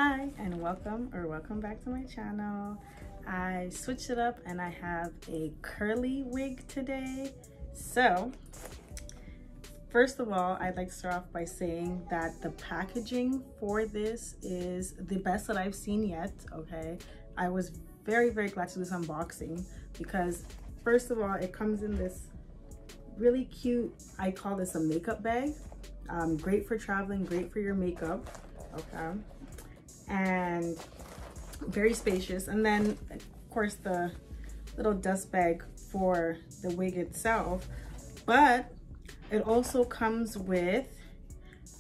Hi and welcome back to my channel. I switched it up and I have a curly wig today. So first of all, I'd like to start off by saying that the packaging for this is the best that I've seen yet. Okay, I was very glad to do this unboxing because first of all, it comes in this really cute, I call this a makeup bag. Great for traveling, great for your makeup. Okay, and very spacious. And then of course the little dust bag for the wig itself, but it also comes with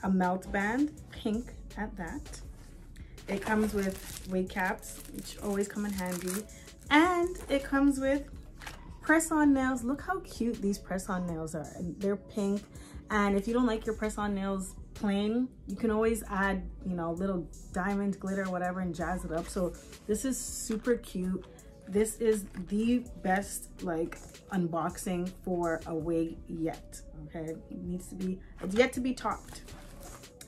a melt band, pink at that. It comes with wig caps, which always come in handy, and it comes with press-on nails. Look how cute these press-on nails are. They're pink, and if you don't like your press-on nails plain, you can always add, you know, little diamond glitter or whatever and jazz it up. So this is super cute. This is the best like unboxing for a wig yet. Okay, it's yet to be topped.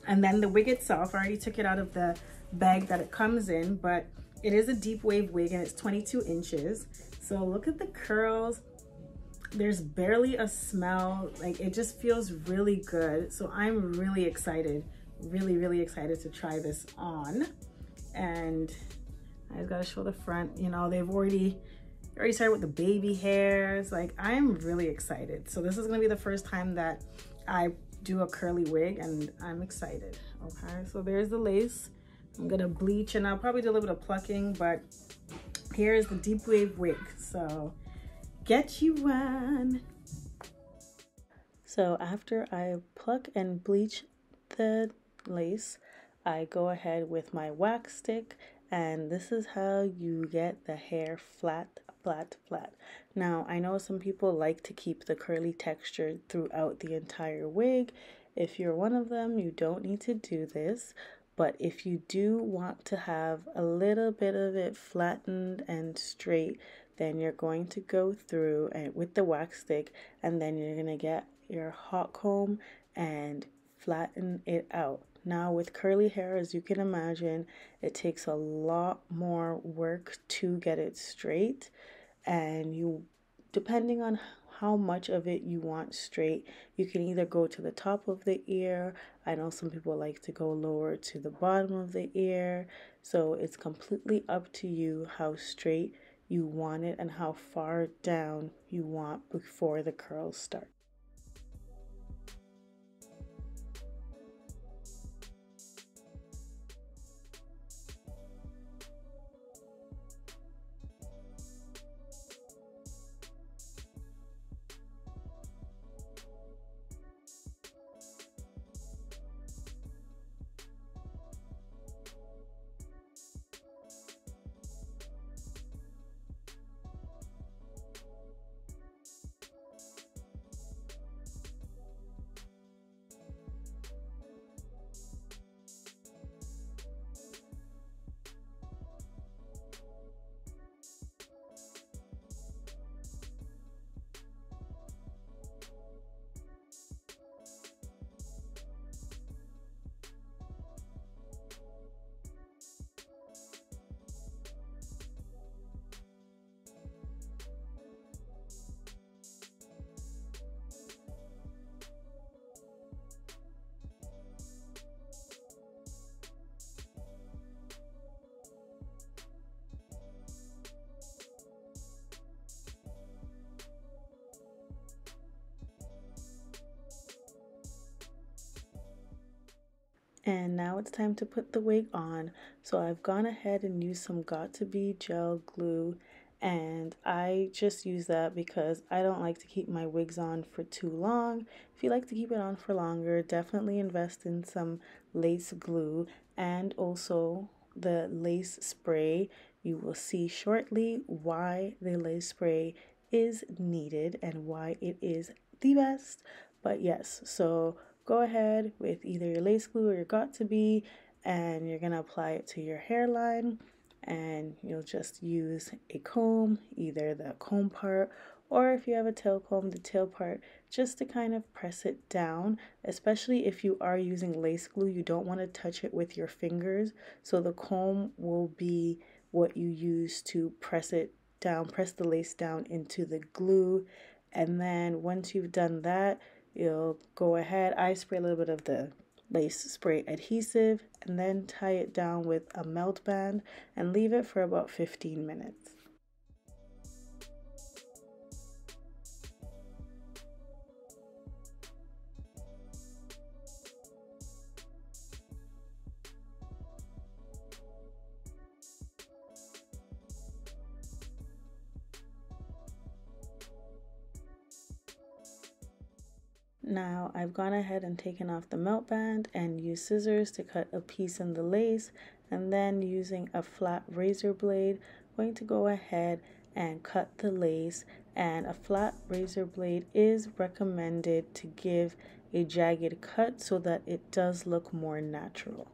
And then the wig itself, I already took it out of the bag that it comes in, but it is a deep wave wig and it's 22 inches. So look at the curls. There's barely a smell. Like, it just feels really good. So I'm really excited, really excited to try this on. And I just gotta show the front. You know, they've already started with the baby hairs. Like, I'm really excited. So this is gonna be the first time that I do a curly wig and I'm excited. Okay, so there's the lace. I'm gonna bleach and I'll probably do a little bit of plucking, but here is the deep wave wig. So get you one. So after I pluck and bleach the lace, I go ahead with my wax stick, and this is how you get the hair flat. Now, I know some people like to keep the curly texture throughout the entire wig. If you're one of them, you don't need to do this. But if you do want to have a little bit of it flattened and straight, then you're going to go through and with the wax stick, and then you're gonna get your hot comb and flatten it out. Now with curly hair, as you can imagine, it takes a lot more work to get it straight, and you, depending on how much of it you want straight, you can either go to the top of the ear. I know some people like to go lower to the bottom of the ear. So it's completely up to you how straight you want it and how far down you want before the curls start. And now it's time to put the wig on. So I've gone ahead and used some Got2b gel glue, and I just use that because I don't like to keep my wigs on for too long. If you like to keep it on for longer, definitely invest in some lace glue and also the lace spray. You will see shortly why the lace spray is needed and why it is the best. But yes, so go ahead with either your lace glue or your Got2b, and you're going to apply it to your hairline, and you'll just use a comb, either the comb part, or if you have a tail comb, the tail part, just to kind of press it down, especially if you are using lace glue. You don't want to touch it with your fingers, so the comb will be what you use to press it down, press the lace down into the glue. And then once you've done that, you'll go ahead, I spray a little bit of the lace spray adhesive and then tie it down with a melt band and leave it for about 15 minutes. Now I've gone ahead and taken off the melt band and used scissors to cut a piece in the lace, and then using a flat razor blade, I'm going to go ahead and cut the lace. And a flat razor blade is recommended to give a jagged cut so that it does look more natural.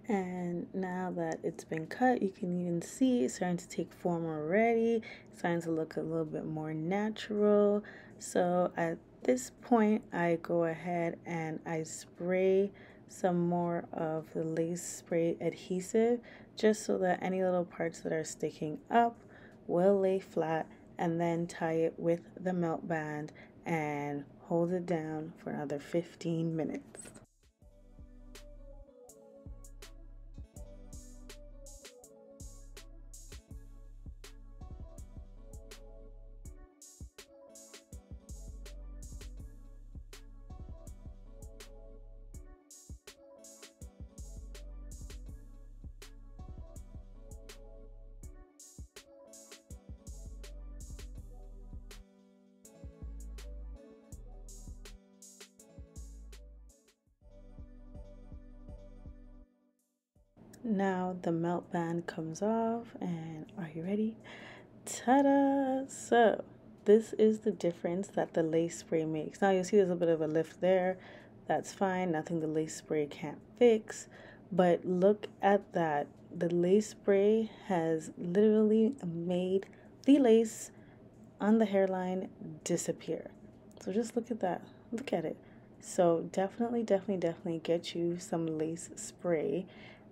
And now that it's been cut, you can even see it's starting to take form already. It's starting to look a little bit more natural. So at this point, I go ahead and I spray some more of the lace spray adhesive just so that any little parts that are sticking up will lay flat, and then tie it with the melt band and hold it down for another 15 minutes. Now the melt band comes off, and are you ready? Ta-da! So this is the difference that the lace spray makes. Now you'll see there's a bit of a lift there. That's fine, nothing the lace spray can't fix. But look at that. The lace spray has literally made the lace on the hairline disappear. So just look at that. Look at it. So definitely get you some lace spray.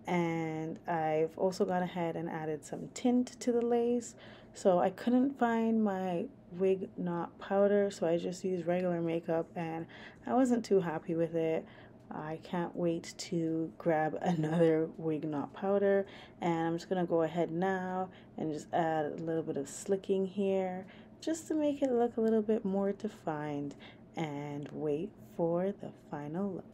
And I've also gone ahead and added some tint to the lace. So I couldn't find my wig knot powder, so I just used regular makeup, and I wasn't too happy with it. I can't wait to grab another wig knot powder, and I'm just gonna go ahead now and just add a little bit of slicking here just to make it look a little bit more defined, and wait for the final look.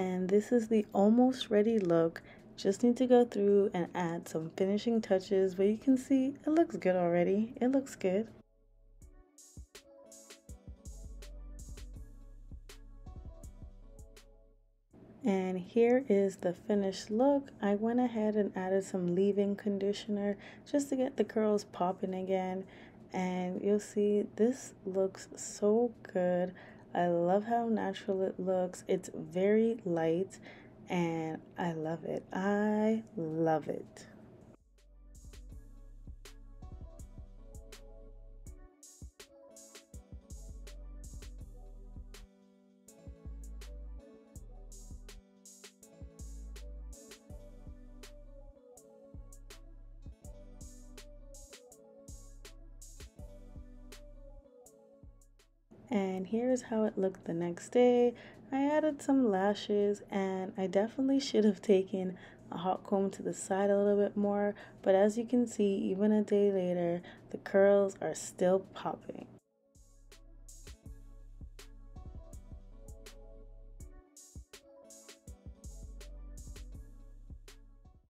And this is the almost ready look. Just need to go through and add some finishing touches, but you can see it looks good already. It looks good. And here is the finished look. I went ahead and added some leave-in conditioner just to get the curls popping again. And you'll see this looks so good. I love how natural it looks. It's very light and I love it. I love it. And here's how it looked the next day. I added some lashes and I definitely should have taken a hot comb to the side a little bit more, but as you can see, even a day later, the curls are still popping.